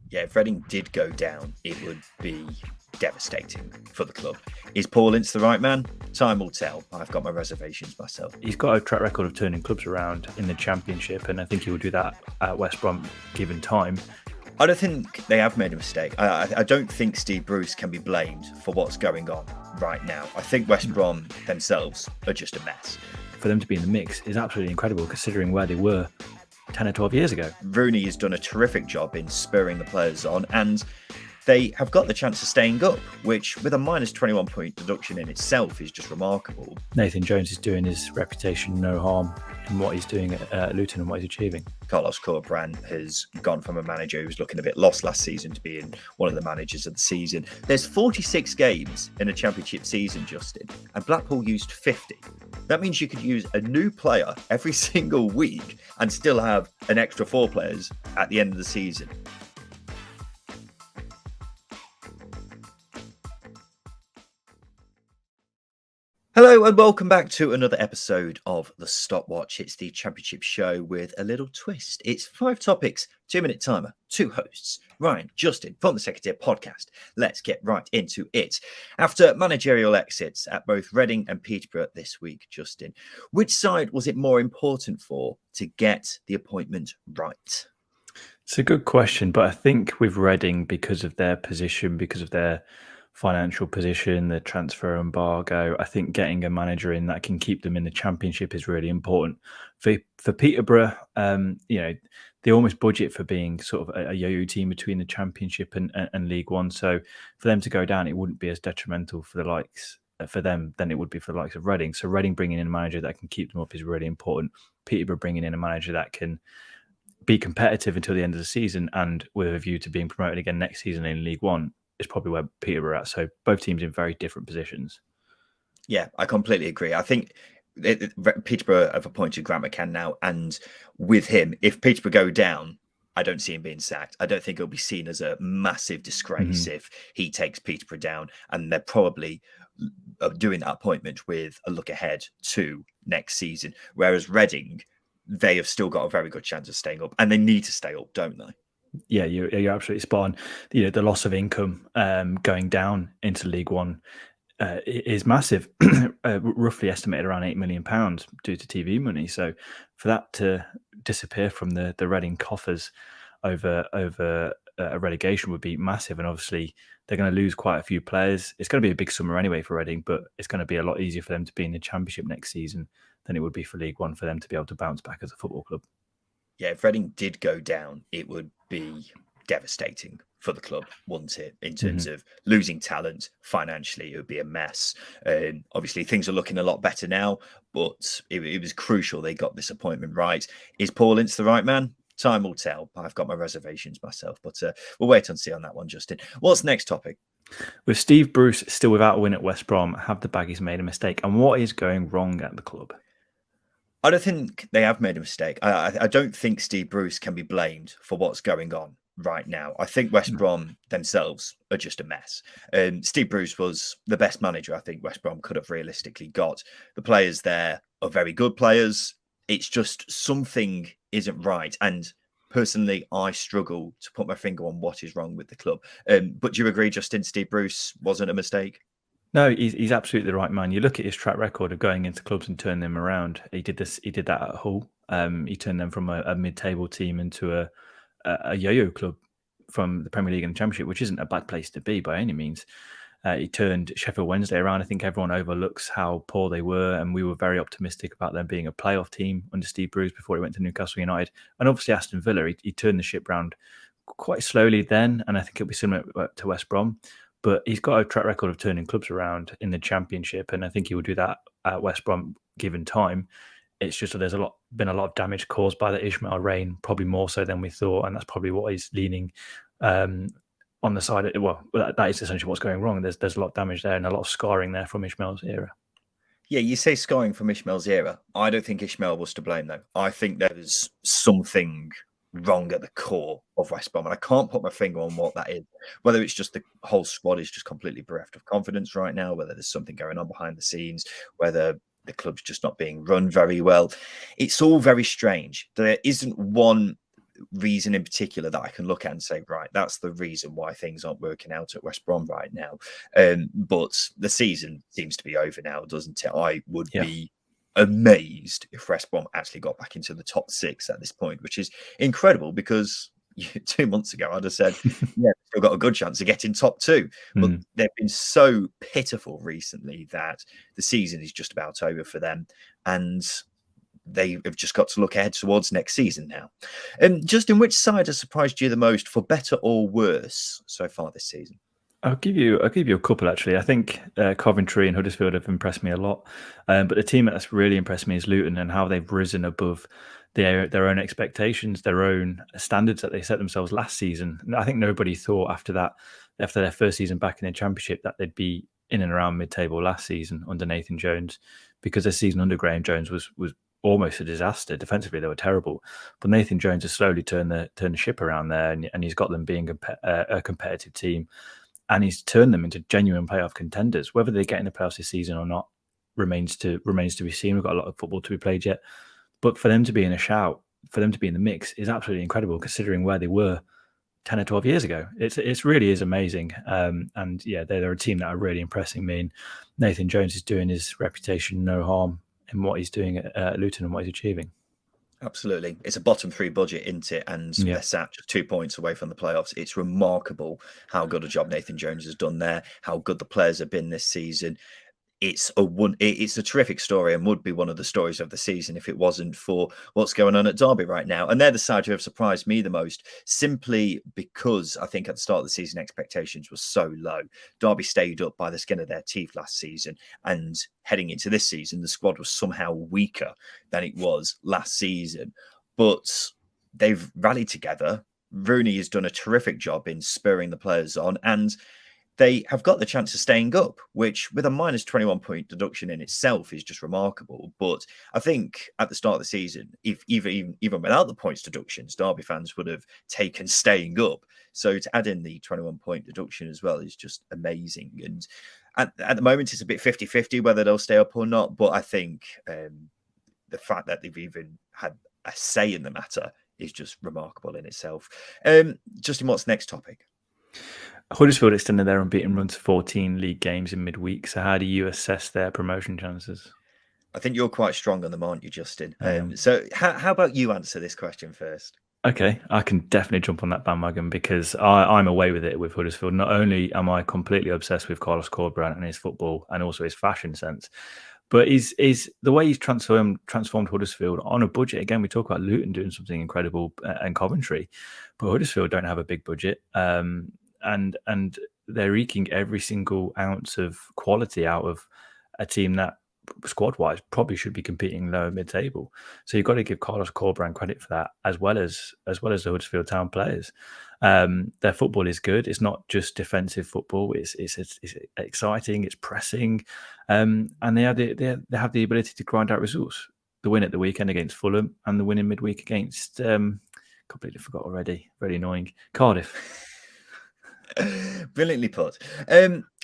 Yeah, if Reading did go down, it would be devastating for the club. Is Paul Ince the right man? Time will tell. I've got my reservations myself. He's got a track record of turning clubs around in the Championship, and I think he will do that at West Brom given time. I don't think they have made a mistake. I don't think Steve Bruce can be blamed for what's going on right now. I think West Brom themselves are just a mess. For them to be in the mix is absolutely incredible, considering where they were 10 or 12 years ago. Rooney has done a terrific job in spurring the players on, and they have got the chance of staying up, which with a minus 21 point deduction in itself is just remarkable. Nathan Jones is doing his reputation no harm in what he's doing at Luton and what he's achieving. Carlos Corberán has gone from a manager who was looking a bit lost last season to being one of the managers of the season. There's 46 games in a championship season, Justin, and Blackpool used 50. That means you could use a new player every single week and still have an extra 4 players at the end of the season. Hello and welcome back to another episode of the Stopwatch. It's the championship show with a little twist. It's 5 topics, 2-minute timer, 2 hosts, Ryan, Justin from the Secretary Podcast. Let's get right into it. After managerial exits at both Reading and Peterborough this week, Justin, which side was it more important for to get the appointment right? It's a good question, but I think with Reading, because of their position, because of their financial position, the transfer embargo, I think getting a manager in that can keep them in the Championship is really important. For Peterborough, they almost budget for being sort of a yo-yo team between the Championship and League One. So for them to go down, it wouldn't be as detrimental for the likes for them than it would be for the likes of Reading. So Reading bringing in a manager that can keep them up is really important. Peterborough bringing in a manager that can be competitive until the end of the season and with a view to being promoted again next season in League One is probably where Peterborough are at. So both teams in very different positions. Yeah, I completely agree. I think Peterborough have appointed Grant McCann now, and with him, if Peterborough go down, I don't see him being sacked. I don't think it'll be seen as a massive disgrace if he takes Peterborough down, and they're probably doing that appointment with a look ahead to next season. Whereas Reading, they have still got a very good chance of staying up, and they need to stay up, don't they? Yeah, you're absolutely spot on. The loss of income going down into League One is massive, roughly estimated around £8 million due to TV money. So for that to disappear from the Reading coffers over a relegation would be massive. And obviously they're going to lose quite a few players. It's going to be a big summer anyway for Reading, but it's going to be a lot easier for them to be in the Championship next season than it would be for League One for them to be able to bounce back as a football club. Yeah, if Reading did go down, it would be devastating for the club, wouldn't it? In terms of losing talent, financially, it would be a mess. Obviously, things are looking a lot better now, but it was crucial they got this appointment right. Is Paul Ince the right man? Time will tell. I've got my reservations myself, but we'll wait and see on that one, Justin. What's next topic? With Steve Bruce still without a win at West Brom, have the Baggies made a mistake? And what is going wrong at the club? I don't think they have made a mistake. I don't think Steve Bruce can be blamed for what's going on right now. I think West Brom themselves are just a mess. Steve Bruce was the best manager I think West Brom could have realistically got. The players there are very good players. It's just something isn't right. And personally, I struggle to put my finger on what is wrong with the club. But do you agree, Justin, Steve Bruce wasn't a mistake? No, he's absolutely the right man. You look at his track record of going into clubs and turning them around. He did that at Hull. He turned them from a mid-table team into a yo-yo club from the Premier League and the Championship, which isn't a bad place to be by any means. He turned Sheffield Wednesday around. I think everyone overlooks how poor they were, and we were very optimistic about them being a playoff team under Steve Bruce before he went to Newcastle United. And obviously Aston Villa, he turned the ship round quite slowly then, and I think it'll be similar to West Brom. But he's got a track record of turning clubs around in the Championship, and I think he will do that at West Brom given time. It's just that there's been a lot of damage caused by the Ismail reign, probably more so than we thought, and that's probably what he's leaning on the side. That is essentially what's going wrong. There's a lot of damage there and a lot of scarring there from Ismail's era. Yeah, you say scarring from Ismail's era. I don't think Ismail was to blame, though. I think there was something wrong at the core of West Brom, and I can't put my finger on what that is. Whether it's just the whole squad is just completely bereft of confidence right now, whether there's something going on behind the scenes, whether the club's just not being run very well. It's all very strange. There isn't one reason in particular that I can look at and say, right, that's the reason why things aren't working out at West Brom right now. But the season seems to be over now, doesn't it? I would be amazed if West Brom actually got back into the top 6 at this point, which is incredible because 2 months ago I'd have said, yeah, they've got a good chance of getting top 2. But they've been so pitiful recently that the season is just about over for them. And they have just got to look ahead towards next season now. Justin, which side has surprised you the most, for better or worse, so far this season? I'll give you a couple, actually. I think Coventry and Huddersfield have impressed me a lot. But the team that's really impressed me is Luton, and how they've risen above their own expectations, their own standards that they set themselves last season. And I think nobody thought after their first season back in the Championship, that they'd be in and around mid-table last season under Nathan Jones, because their season under Graham Jones was almost a disaster. Defensively, they were terrible. But Nathan Jones has slowly turned the ship around there, and he's got them being a competitive team. And he's turned them into genuine playoff contenders. Whether they get in the playoffs this season or not remains to be seen. We've got a lot of football to be played yet. But for them to be in a shout, for them to be in the mix, is absolutely incredible, considering where they were 10 or 12 years ago. It really is amazing. And yeah, they're a team that are really impressing me. And Nathan Jones is doing his reputation no harm in what he's doing at Luton and what he's achieving. Absolutely. It's a bottom 3 budget, isn't it? And they're sat just 2 points away from the playoffs. It's remarkable how good a job Nathan Jones has done there, how good the players have been this season. It's a terrific story, and would be one of the stories of the season if it wasn't for what's going on at Derby right now. And they're the side who have surprised me the most, simply because I think at the start of the season expectations were so low. Derby stayed up by the skin of their teeth last season, and heading into this season, the squad was somehow weaker than it was last season. But they've rallied together. Rooney has done a terrific job in spurring the players on, and they have got the chance of staying up, which with a minus 21 point deduction in itself is just remarkable. But I think at the start of the season, if even without the points deductions, Derby fans would have taken staying up. So to add in the 21 point deduction as well is just amazing. And at the moment, it's a bit 50-50 whether they'll stay up or not. But I think the fact that they've even had a say in the matter is just remarkable in itself. Justin, what's the next topic? Huddersfield extended their unbeaten run to 14 league games in midweek. So how do you assess their promotion chances? I think you're quite strong on them, aren't you, Justin? So how about you answer this question first? Okay, I can definitely jump on that bandwagon, because I'm away with it with Huddersfield. Not only am I completely obsessed with Carlos Corberán and his football and also his fashion sense, but is the way he's transformed Huddersfield on a budget. Again, we talk about Luton doing something incredible and Coventry, but Huddersfield don't have a big budget. And they're eking every single ounce of quality out of a team that, squad-wise, probably should be competing lower mid-table. So you've got to give Carlos Corberán credit for that, as well as the Huddersfield Town players. Their football is good. It's not just defensive football. It's exciting. It's pressing, and they have the ability to grind out results. The win at the weekend against Fulham, and the win in midweek against completely forgot already. Very annoying. Cardiff. Brilliantly put.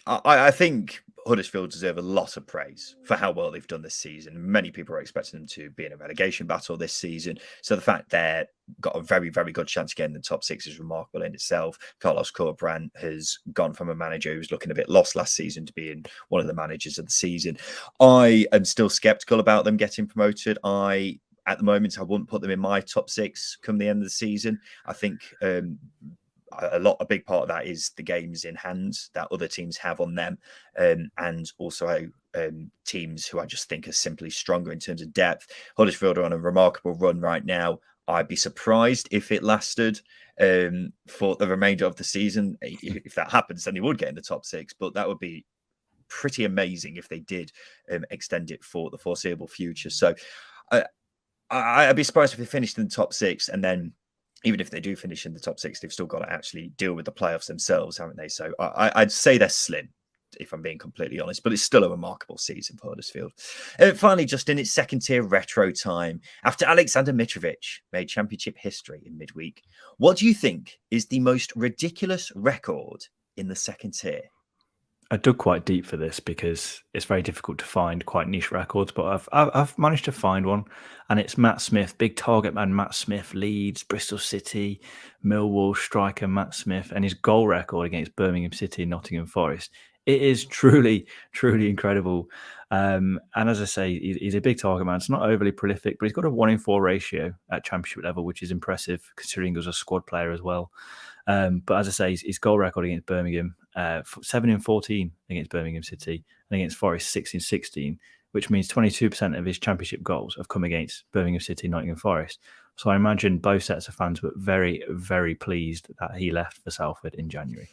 I think Huddersfield deserve a lot of praise for how well they've done this season. Many people are expecting them to be in a relegation battle this season. So the fact they've got a very, very good chance of getting the top 6 is remarkable in itself. Carlos Corberán has gone from a manager who was looking a bit lost last season to being one of the managers of the season. I am still sceptical about them getting promoted. At the moment, I wouldn't put them in my top 6 come the end of the season. I think a big part of that is the games in hand that other teams have on them, and also teams who I just think are simply stronger in terms of depth. Huddersfield are on a remarkable run right now. I'd be surprised if it lasted for the remainder of the season. If that happens, then they would get in the top 6, but that would be pretty amazing if they did extend it for the foreseeable future. So I'd be surprised if they finished in the top 6, and then even if they do finish in the top 6, they've still got to actually deal with the playoffs themselves, haven't they? So I'd say they're slim, if I'm being completely honest, but it's still a remarkable season for Huddersfield. Finally, just in its second tier retro time, after Alexander Mitrovic made championship history in midweek, what do you think is the most ridiculous record in the second tier? I dug quite deep for this because it's very difficult to find quite niche records, but I've managed to find one, and it's Matt Smith, big target man. Matt Smith, Leeds, Bristol City, Millwall striker Matt Smith, and his goal record against Birmingham City and Nottingham Forest. It is truly, truly incredible. And as I say, he's a big target man. It's not overly prolific, but he's got a 1-in-4 ratio at Championship level, which is impressive considering he was a squad player as well. But as I say, his goal record against Birmingham, 7-in-14 against Birmingham City, and against Forest 6-in-16, which means 22% of his Championship goals have come against Birmingham City, Nottingham Forest. So I imagine both sets of fans were very, very pleased that he left for Salford in January.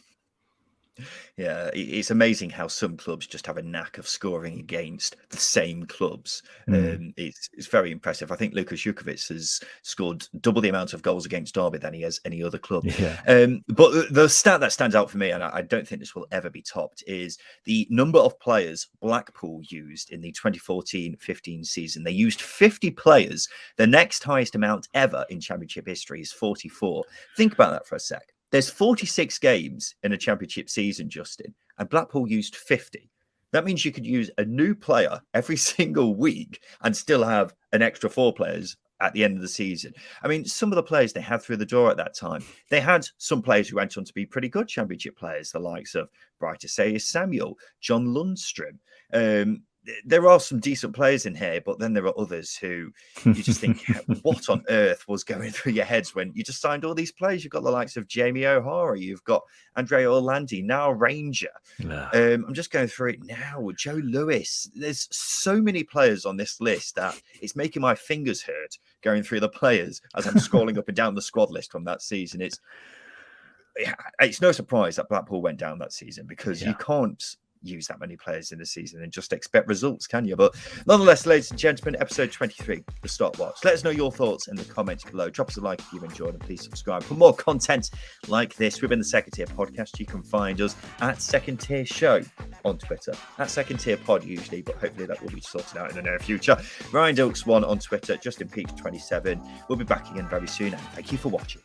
Yeah, it's amazing how some clubs just have a knack of scoring against the same clubs. It's very impressive. I think Lukas Jukovic has scored double the amount of goals against Derby than he has any other club. Yeah. But the stat that stands out for me, and I don't think this will ever be topped, is the number of players Blackpool used in the 2014-15 season. They used 50 players. The next highest amount ever in Championship history is 44. Think about that for a sec. There's 46 games in a Championship season, Justin, and Blackpool used 50. That means you could use a new player every single week and still have an extra 4 players at the end of the season. I mean, some of the players they had through the door at that time, they had some players who went on to be pretty good Championship players, the likes of Bright Asayas Samuel, John Lundstrom. There are some decent players in here, but then there are others who you just think, what on earth was going through your heads when you just signed all these players? You've got the likes of Jamie O'Hara, you've got Andrea Orlandi, now Ranger. Yeah. I'm just going through it now. Joe Lewis. There's so many players on this list that it's making my fingers hurt going through the players as I'm scrolling up and down the squad list from that season. It's no surprise that Blackpool went down that season because you can't use that many players in a season and just expect results, can you? But nonetheless, ladies and gentlemen, episode 23, the Stopwatch. Let us know your thoughts in the comments below. Drop us a like if you've enjoyed, and please subscribe for more content like this within the Second Tier Podcast. You can find us at Second Tier Show on Twitter, at Second Tier Pod usually, but hopefully that will be sorted out in the near future. Ryan Dilks1 on Twitter, Justin Peach 27. We'll be back again very soon, and thank you for watching.